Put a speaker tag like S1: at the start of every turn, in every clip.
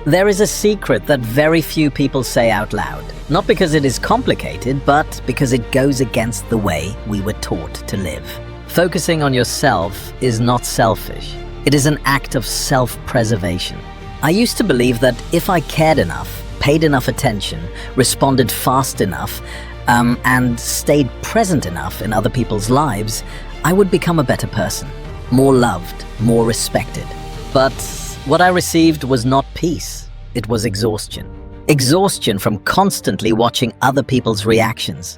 S1: There is a secret that very few people say out loud, not because it is complicated, but because it goes against the way we were taught to live. Focusing on yourself is not selfish. It is an act of self-preservation. I used to believe that if I cared enough, paid enough attention, responded fast enough, and stayed present enough in other people's lives, I would become a better person, more loved, more respected. But what I received was not peace, it was exhaustion. Exhaustion from constantly watching other people's reactions.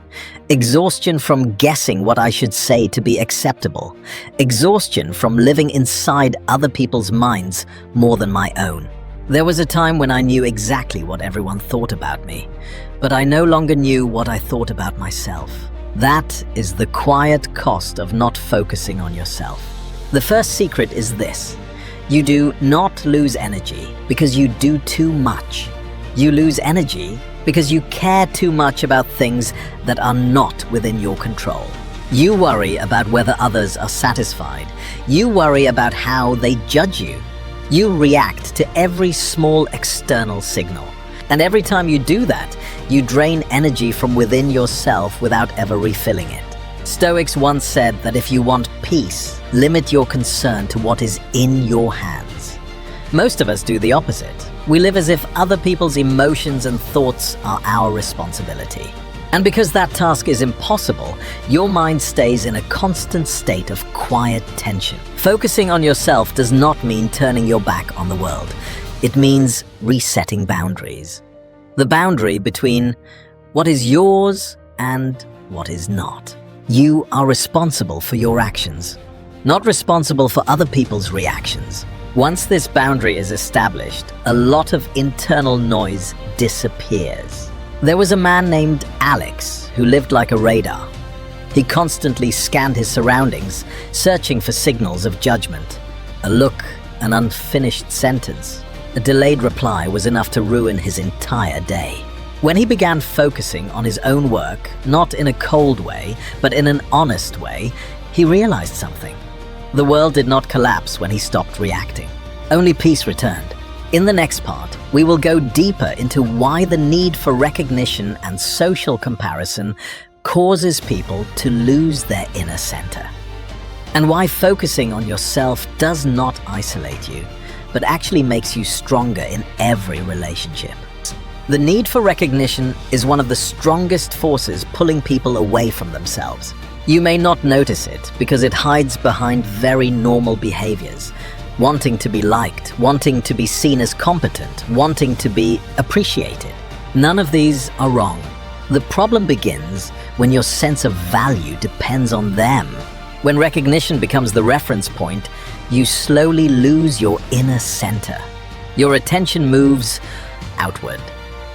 S1: Exhaustion from guessing what I should say to be acceptable. Exhaustion from living inside other people's minds more than my own. There was a time when I knew exactly what everyone thought about me, but I no longer knew what I thought about myself. That is the quiet cost of not focusing on yourself. The first secret is this. You do not lose energy because you do too much. You lose energy because you care too much about things that are not within your control. You worry about whether others are satisfied. You worry about how they judge you. You react to every small external signal. And every time you do that, you drain energy from within yourself without ever refilling it. Stoics once said that if you want peace, limit your concern to what is in your hands. Most of us do the opposite. We live as if other people's emotions and thoughts are our responsibility. And because that task is impossible, your mind stays in a constant state of quiet tension. Focusing on yourself does not mean turning your back on the world. It means resetting boundaries. The boundary between what is yours and what is not. You are responsible for your actions, not responsible for other people's reactions. Once this boundary is established, a lot of internal noise disappears. There was a man named Alex who lived like a radar. He constantly scanned his surroundings, searching for signals of judgment. A look, an unfinished sentence, a delayed reply was enough to ruin his entire day. When he began focusing on his own work, not in a cold way, but in an honest way, he realized something. The world did not collapse when he stopped reacting. Only peace returned. In the next part, we will go deeper into why the need for recognition and social comparison causes people to lose their inner center, and why focusing on yourself does not isolate you, but actually makes you stronger in every relationship. The need for recognition is one of the strongest forces pulling people away from themselves. You may not notice it because it hides behind very normal behaviors. Wanting to be liked, wanting to be seen as competent, wanting to be appreciated. None of these are wrong. The problem begins when your sense of value depends on them. When recognition becomes the reference point, you slowly lose your inner center. Your attention moves outward.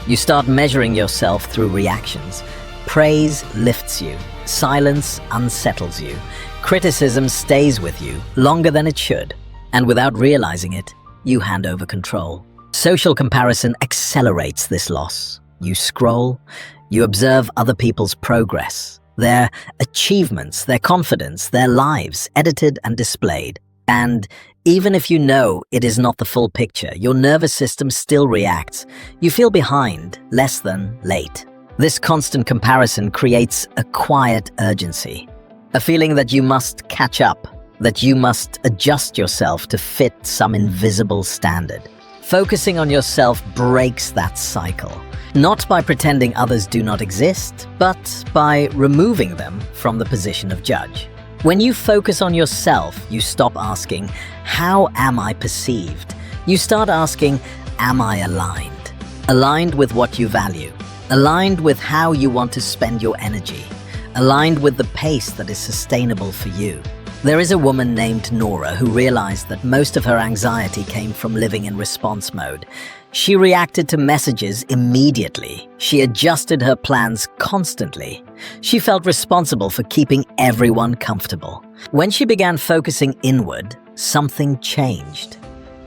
S1: You start measuring yourself through reactions. Praise lifts you. Silence unsettles you. Criticism stays with you longer than it should. And without realizing it, you hand over control. Social comparison accelerates this loss. You scroll, you observe other people's progress, their achievements, their confidence, their lives, edited and displayed. And even if you know it is not the full picture, your nervous system still reacts. You feel behind, less than, late. This constant comparison creates a quiet urgency, a feeling that you must catch up, that you must adjust yourself to fit some invisible standard. Focusing on yourself breaks that cycle, not by pretending others do not exist, but by removing them from the position of judge. When you focus on yourself, you stop asking, how am I perceived? You start asking, am I aligned? Aligned with what you value, aligned with how you want to spend your energy, aligned with the pace that is sustainable for you. There is a woman named Nora who realized that most of her anxiety came from living in response mode. She reacted to messages immediately. She adjusted her plans constantly. She felt responsible for keeping everyone comfortable. When she began focusing inward, something changed.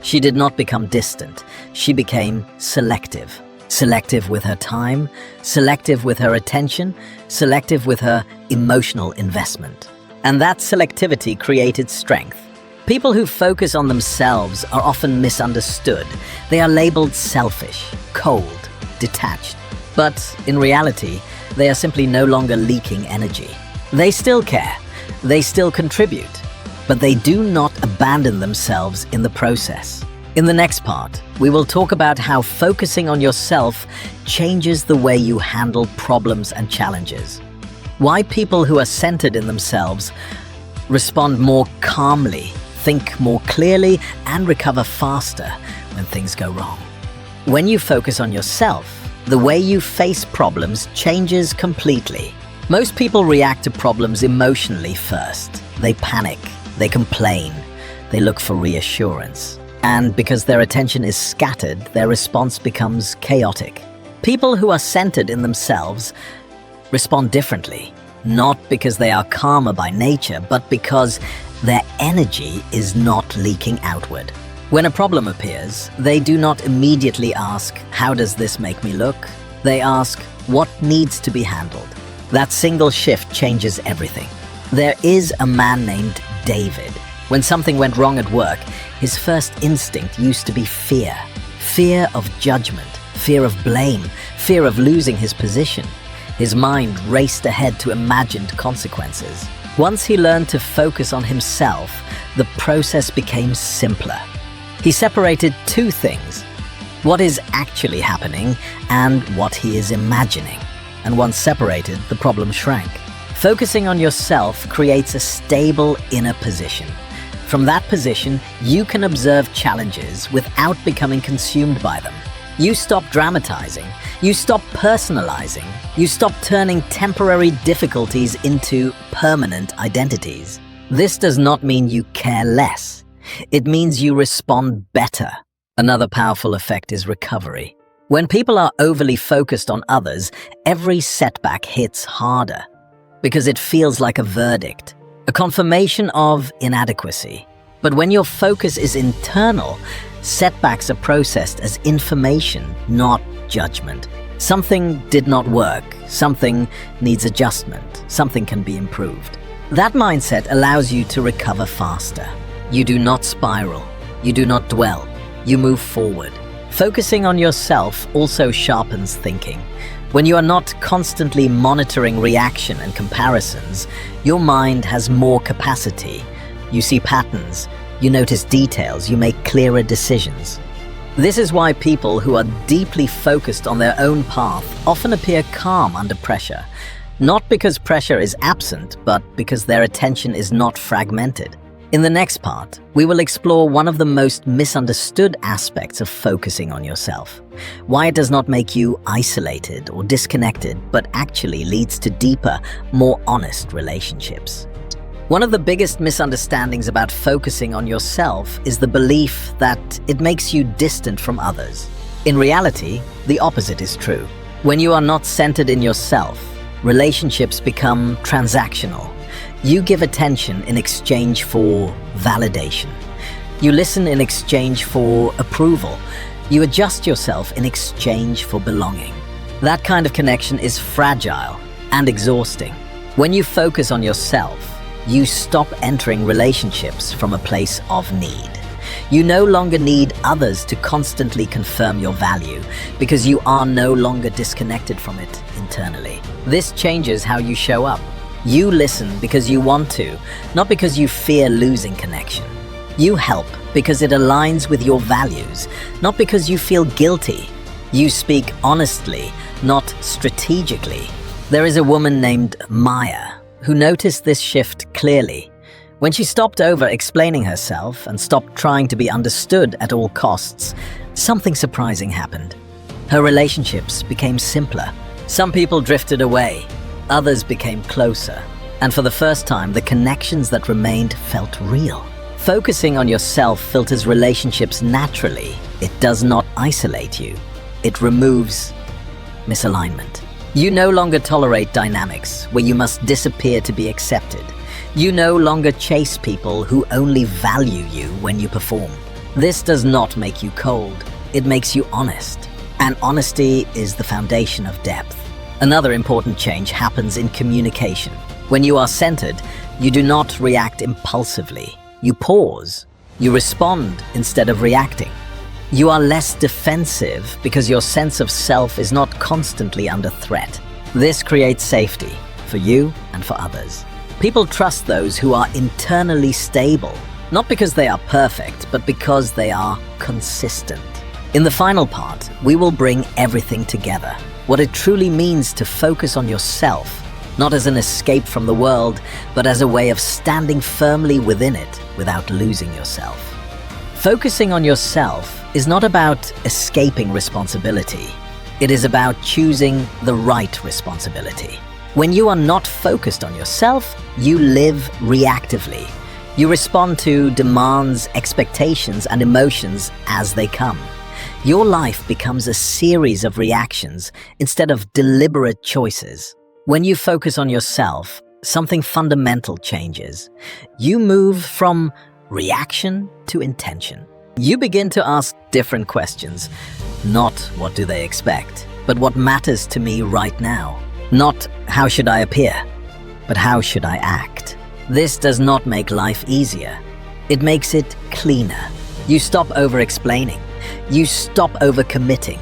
S1: She did not become distant. She became selective. Selective with her time, selective with her attention, selective with her emotional investment. And that selectivity created strength. People who focus on themselves are often misunderstood. They are labeled selfish, cold, detached. But in reality, they are simply no longer leaking energy. They still care, they still contribute, but they do not abandon themselves in the process. In the next part, we will talk about how focusing on yourself changes the way you handle problems and challenges. Why people who are centered in themselves respond more calmly, think more clearly, and recover faster when things go wrong. When you focus on yourself, the way you face problems changes completely. Most people react to problems emotionally first. They panic, they complain, they look for reassurance. And because their attention is scattered, their response becomes chaotic. People who are centered in themselves respond differently, not because they are calmer by nature, but because their energy is not leaking outward. When a problem appears, they do not immediately ask, "How does this make me look?" They ask, "What needs to be handled?" That single shift changes everything. There is a man named David. When something went wrong at work, his first instinct used to be fear. Fear of judgment, fear of blame, fear of losing his position. His mind raced ahead to imagined consequences. Once he learned to focus on himself, the process became simpler. He separated two things: what is actually happening and what he is imagining. And once separated, the problem shrank. Focusing on yourself creates a stable inner position. From that position, you can observe challenges without becoming consumed by them. You stop dramatizing, you stop personalizing, you stop turning temporary difficulties into permanent identities. This does not mean you care less. It means you respond better. Another powerful effect is recovery. When people are overly focused on others, every setback hits harder because it feels like a verdict, a confirmation of inadequacy. But when your focus is internal, setbacks are processed as information, not judgment. Something did not work, something needs adjustment, something can be improved. That mindset allows you to recover faster. You do not spiral, you do not dwell, you move forward. Focusing on yourself also sharpens thinking. When you are not constantly monitoring reaction and comparisons, your mind has more capacity. You see patterns, you notice details, you make clearer decisions. This is why people who are deeply focused on their own path often appear calm under pressure. Not because pressure is absent, but because their attention is not fragmented. In the next part, we will explore one of the most misunderstood aspects of focusing on yourself. Why it does not make you isolated or disconnected, but actually leads to deeper, more honest relationships. One of the biggest misunderstandings about focusing on yourself is the belief that it makes you distant from others. In reality, the opposite is true. When you are not centered in yourself, relationships become transactional. You give attention in exchange for validation. You listen in exchange for approval. You adjust yourself in exchange for belonging. That kind of connection is fragile and exhausting. When you focus on yourself, you stop entering relationships from a place of need. You no longer need others to constantly confirm your value because you are no longer disconnected from it internally. This changes how you show up. You listen because you want to, not because you fear losing connection. You help because it aligns with your values, not because you feel guilty. You speak honestly, not strategically. There is a woman named Maya who noticed this shift clearly. When she stopped over-explaining herself and stopped trying to be understood at all costs, something surprising happened. Her relationships became simpler. Some people drifted away. Others became closer, and for the first time, the connections that remained felt real. Focusing on yourself filters relationships naturally. It does not isolate you. It removes misalignment. You no longer tolerate dynamics where you must disappear to be accepted. You no longer chase people who only value you when you perform. This does not make you cold. It makes you honest. And honesty is the foundation of depth. Another important change happens in communication. When you are centered, you do not react impulsively. You pause. You respond instead of reacting. You are less defensive because your sense of self is not constantly under threat. This creates safety for you and for others. People trust those who are internally stable, not because they are perfect, but because they are consistent. In the final part, we will bring everything together. What it truly means to focus on yourself, not as an escape from the world, but as a way of standing firmly within it without losing yourself. Focusing on yourself is not about escaping responsibility. It is about choosing the right responsibility. When you are not focused on yourself, you live reactively. You respond to demands, expectations, and emotions as they come. Your life becomes a series of reactions instead of deliberate choices. When you focus on yourself, something fundamental changes. You move from reaction to intention. You begin to ask different questions. Not what do they expect, but what matters to me right now. Not how should I appear, but how should I act. This does not make life easier. It makes it cleaner. You stop over-explaining. You stop over-committing.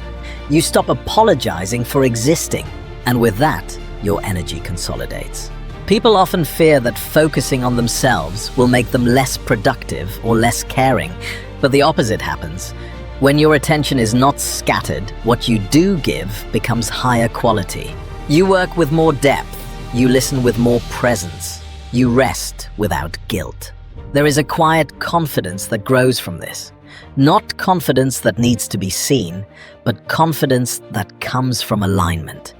S1: You stop apologizing for existing. And with that, your energy consolidates. People often fear that focusing on themselves will make them less productive or less caring, but the opposite happens. When your attention is not scattered, what you do give becomes higher quality. You work with more depth. You listen with more presence. You rest without guilt. There is a quiet confidence that grows from this. Not confidence that needs to be seen, but confidence that comes from alignment.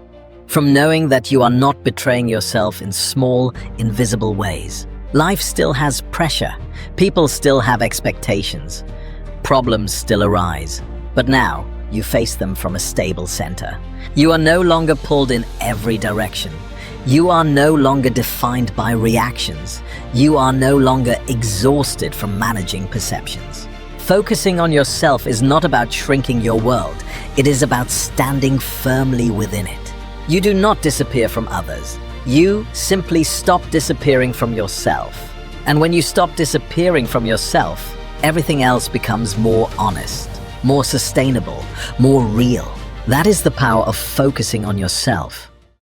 S1: From knowing that you are not betraying yourself in small, invisible ways. Life still has pressure. People still have expectations. Problems still arise. But now, you face them from a stable center. You are no longer pulled in every direction. You are no longer defined by reactions. You are no longer exhausted from managing perceptions. Focusing on yourself is not about shrinking your world. It is about standing firmly within it. You do not disappear from others. You simply stop disappearing from yourself. And when you stop disappearing from yourself, everything else becomes more honest, more sustainable, more real. That is the power of focusing on yourself.